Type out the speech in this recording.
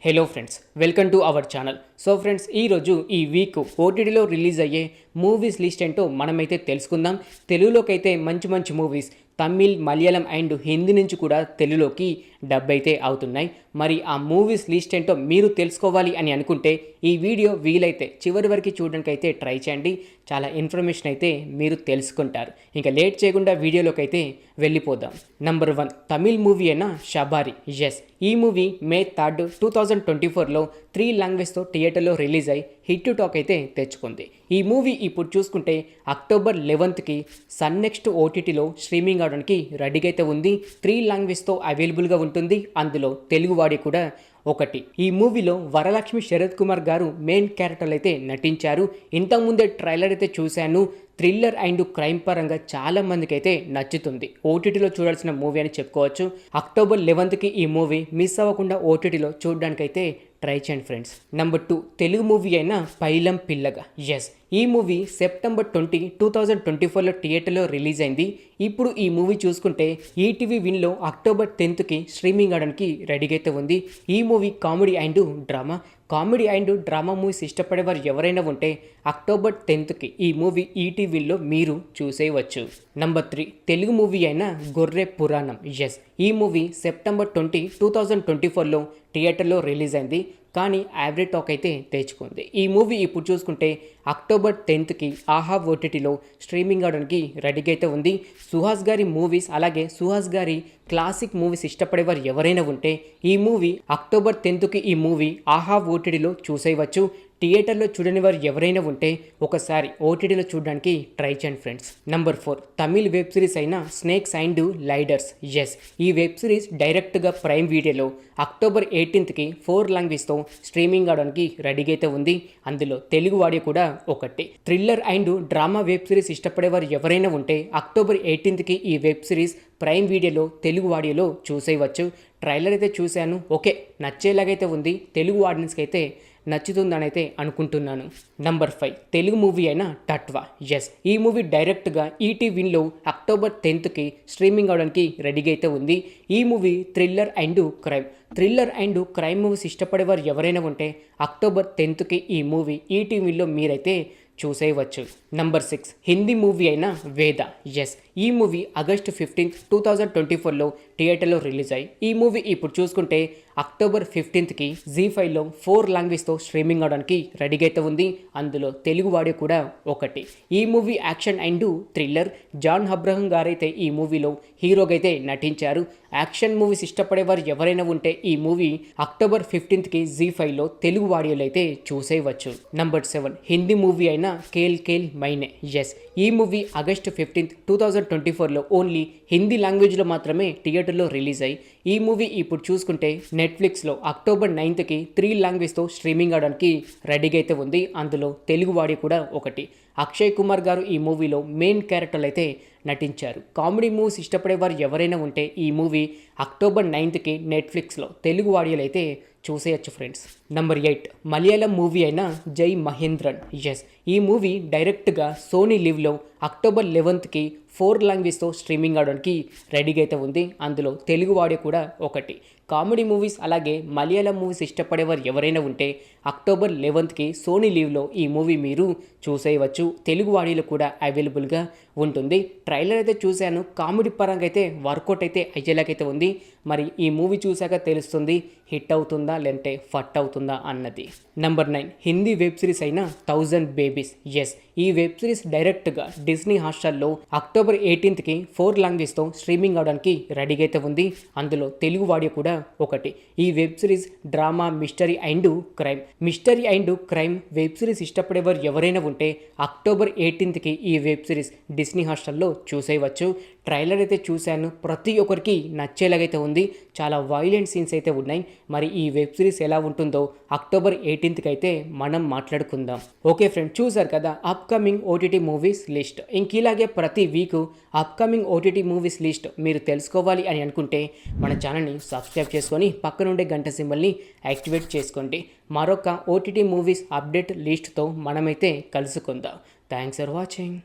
Hello friends, welcome to our channel. So friends, ఈరోజు ఈ week ఓటీటీలో రిలీజ్ అయ్యే మూవీస్ లిస్ట్ ఏంటో మనమైతే తెలుసుకుందాం. తెలుగులోకి అయితే మంచి మంచి మూవీస్ తమిళ్, మలయాళం అండ్ హిందీ నుంచి కూడా తెలుగులోకి డబ్ అయితే అవుతున్నాయి. మరి ఆ మూవీస్ లిస్ట్ ఏంటో మీరు తెలుసుకోవాలి అని అనుకుంటే ఈ వీడియో వీలైతే చివరి వరకు చూడడానికి అయితే ట్రై చేయండి. చాలా ఇన్ఫర్మేషన్ అయితే మీరు తెలుసుకుంటారు. ఇంకా లేట్ చేయకుండా వీడియోలోకి అయితే వెళ్ళిపోదాం. నంబర్ 1 తమిళ్ మూవీ అయిన షబారి. ఎస్, ఈ మూవీ మే 3, 2024లో 3 లాంగ్వేజ్తో థియేటర్లో రిలీజ్ అయి హిట్ టాక్ అయితే తెచ్చుకుంది. ఈ మూవీ ఇప్పుడు చూసుకుంటే అక్టోబర్ 11కి సన్ నెక్స్ట్ ఓటీటీలో స్ట్రీమింగ్ అవడానికి రెడీగా అయితే ఉంది. 3 లాంగ్వేజ్తో అవైలబుల్గా ఉంటుంది. అందులో తెలుగు వాడి కూడా ఒకటి. ఈ మూవీలో వరలక్ష్మి శరత్ కుమార్ గారు మెయిన్ క్యారెక్టర్లు అయితే నటించారు. ఇంతకుముందే ట్రైలర్ అయితే చూశాను. థ్రిల్లర్ అండ్ క్రైమ్ పరంగా చాలా మందికి అయితే నచ్చుతుంది. ఓటీటీలో చూడాల్సిన మూవీ అని చెప్పుకోవచ్చు. అక్టోబర్ 11కి ఈ మూవీ మిస్ అవ్వకుండా ఓటీటీలో చూడడానికైతే ట్రై చేయండి ఫ్రెండ్స్. నంబర్ 2 తెలుగు మూవీ అయిన పైలం పిల్లగా. ఎస్, ఈ మూవీ సెప్టెంబర్ 20, 2024లో థియేటర్లో రిలీజ్ అయింది. ఇప్పుడు ఈ మూవీ చూసుకుంటే ఈటీవీ విన్లో అక్టోబర్ 10కి స్ట్రీమింగ్ అవడానికి రెడీగా అయితే ఉంది. ఈ movie comedy and drama movies ఇష్టపడేవారు ఎవరైనా ఉంటే అక్టోబర్ 10కి ఈ మూవీ ఈటీవీలో మీరు చూసేయవచ్చు. నంబర్ 3 తెలుగు మూవీ అయిన గొర్రె పురాణం. ఎస్, ఈ మూవీ సెప్టెంబర్ 20, 2024లో థియేటర్లో రిలీజ్ అయింది. కానీ యావరేజ్ టాక్ అయితే తెచ్చుకుంది. ఈ మూవీ ఇప్పుడు చూసుకుంటే అక్టోబర్ 10కి ఆహా ఓటీటీలో స్ట్రీమింగ్ అవడానికి రెడీగా అయితే ఉంది. సుహాస్ గారి మూవీస్ అలాగే సుహాస్ గారి క్లాసిక్ మూవీస్ ఇష్టపడేవారు ఎవరైనా ఉంటే ఈ మూవీ అక్టోబర్ 10కి ఈ మూవీ ఆహా ఓటీటీలో చూసేయవచ్చు. థియేటర్లో చూడని వారు ఎవరైనా ఉంటే ఒకసారి ఓటీటీలో చూడడానికి ట్రై చేయండి friends. Number 4 Tamil web series అయిన స్నేక్స్ అండ్ లైడర్స్. ఎస్, ఈ వెబ్ సిరీస్ డైరెక్ట్గా ప్రైమ్ వీడియోలో అక్టోబర్ 18కి 4 లాంగ్వేజ్తో స్ట్రీమింగ్ అవడానికి రెడీగా అయితే ఉంది. అందులో తెలుగు వాడి కూడా ఒకటి. Thriller and drama web series ఇష్టపడేవారు ఎవరైనా ఉంటే అక్టోబర్ 18కి ఈ వెబ్ సిరీస్ ప్రైమ్ వీడియోలో తెలుగు ఆడియోలో చూసేయవచ్చు. ట్రైలర్ అయితే చూశాను. ఓకే, నచ్చేలాగైతే ఉంది. తెలుగు ఆడియన్స్కి అయితే నచ్చుతుందని అయితే అనుకుంటున్నాను. నంబర్ 5 తెలుగు మూవీ అయిన టట్వా. ఎస్, ఈ మూవీ డైరెక్ట్గా ఈటీవీలో అక్టోబర్ 10కి స్ట్రీమింగ్ అవడానికి రెడీగా అయితే ఉంది. ఈ movie thriller and crime movies ఇష్టపడేవారు ఎవరైనా ఉంటే అక్టోబర్ 10కి ఈ మూవీ ఈటీవీలో మీరైతే చూసేయవచ్చు. నంబర్ 6 హిందీ మూవీ అయిన వేద. ఎస్, ఈ మూవీ ఆగస్ట్ 15, 2024లో థియేటర్లో రిలీజ్ అయ్యి ఈ మూవీ ఇప్పుడు చూసుకుంటే అక్టోబర్ 15కి జీ5లో 4 లాంగ్వేజ్తో స్ట్రీమింగ్ అవడానికి రెడీగా అయితే ఉంది. అందులో తెలుగు వాడి కూడా ఒకటి. ఈ movie action and thriller. John Abraham గారైతే ఈ మూవీలో హీరోగా అయితే నటించారు. యాక్షన్ మూవీస్ ఇష్టపడేవారు ఎవరైనా ఉంటే ఈ మూవీ అక్టోబర్ 15కి జీ5లో తెలుగు వాడియోలో అయితే చూసేయవచ్చు. నంబర్ 7 హిందీ మూవీ అయిన కేల్ కేల్ మైనే. ఎస్, ఈ మూవీ ఆగస్ట్ 15, 2024లో ఓన్లీ హిందీ లాంగ్వేజ్లో మాత్రమే థియేటర్లో రిలీజ్ అయ్యి ఈ మూవీ ఇప్పుడు చూసుకుంటే నెట్ఫ్లిక్స్లో అక్టోబర్ 9కి 3 లాంగ్వేజ్తో స్ట్రీమింగ్ అవడానికి రెడీగా అయితే ఉంది. అందులో తెలుగు వాడి కూడా ఒకటి. అక్షయ్ కుమార్ గారు ఈ మూవీలో మెయిన్ క్యారెక్టర్లు అయితే నటించారు. కామెడీ మూవీస్ ఇష్టపడేవారు ఎవరైనా ఉంటే ఈ మూవీ అక్టోబర్ 9కి నెట్ఫ్లిక్స్లో తెలుగు వాడియోలు అయితే చూసేయచ్చు ఫ్రెండ్స్. నంబర్ 8 మలయాళం మూవీ అయిన జై మహేంద్రన్. ఎస్, ఈ మూవీ డైరెక్ట్గా సోనీ లివ్లో అక్టోబర్ 11కి 4 లాంగ్వేజ్తో స్ట్రీమింగ్ అవడానికి రెడీగా అయితే ఉంది. అందులో తెలుగు వాడి కూడా ఒకటి. కామెడీ మూవీస్ అలాగే మలయాళం మూవీస్ ఇష్టపడేవారు ఎవరైనా ఉంటే అక్టోబర్ 11కి సోనీ లీవ్లో ఈ మూవీ మీరు చూసేయవచ్చు. తెలుగు వాడిలో కూడా అవైలబుల్గా ఉంటుంది. ట్రైలర్ అయితే చూశాను. కామెడీ పరంగా అయితే వర్కౌట్ అయితే అయ్యేలాగైతే ఉంది. మరి ఈ మూవీ చూశాక తెలుస్తుంది హిట్ అవుతుందా లేదంటే ఫట్ అవుతుందా అన్నది. నంబర్ 9 హిందీ వెబ్ సిరీస్ అయిన 1000 బేబీస్. ఎస్, ఈ వెబ్ సిరీస్ డైరెక్ట్గా డిస్నీ హాట్‌స్టార్లో అక్టోబర్ 18కి 4 లాంగ్వేజ్తో స్ట్రీమింగ్ అవడానికి రెడీగా అయితే ఉంది. అందులో తెలుగు వాడి కూడా ఒకటి. ఈ web series drama, mystery and crime web series ఇష్టపడేవారు ఎవరైనా ఉంటే అక్టోబర్ 18కి ఈ వెబ్ సిరీస్ డిస్నీ హాట్‌స్టార్లో చూసేయవచ్చు. ట్రైలర్ అయితే చూశాను. ప్రతి ఒక్కరికి నచ్చేలాగైతే ఉంది. చాలా వైలెంట్ సీన్స్ అయితే ఉన్నాయి. మరి ఈ వెబ్ సిరీస్ ఎలా ఉంటుందో అక్టోబర్ 18కి అయితే మనం మాట్లాడుకుందాం. ఓకే ఫ్రెండ్స్, చూసారు కదా అప్కమింగ్ ఓటీటీ మూవీస్ లిస్ట్. ఇలాగే ప్రతి week upcoming OTT movies list మీరు తెలుసుకోవాలి అని అనుకుంటే మన ఛానల్ని సబ్స్క్రైబ్ చేసుకొని పక్కనుండే గంట సింబల్ని యాక్టివేట్ చేసుకోండి. మరొక ఓటీటీ మూవీస్ అప్డేట్ లిస్ట్తో మనమైతే కలుసుకుందాం. Thanks for watching.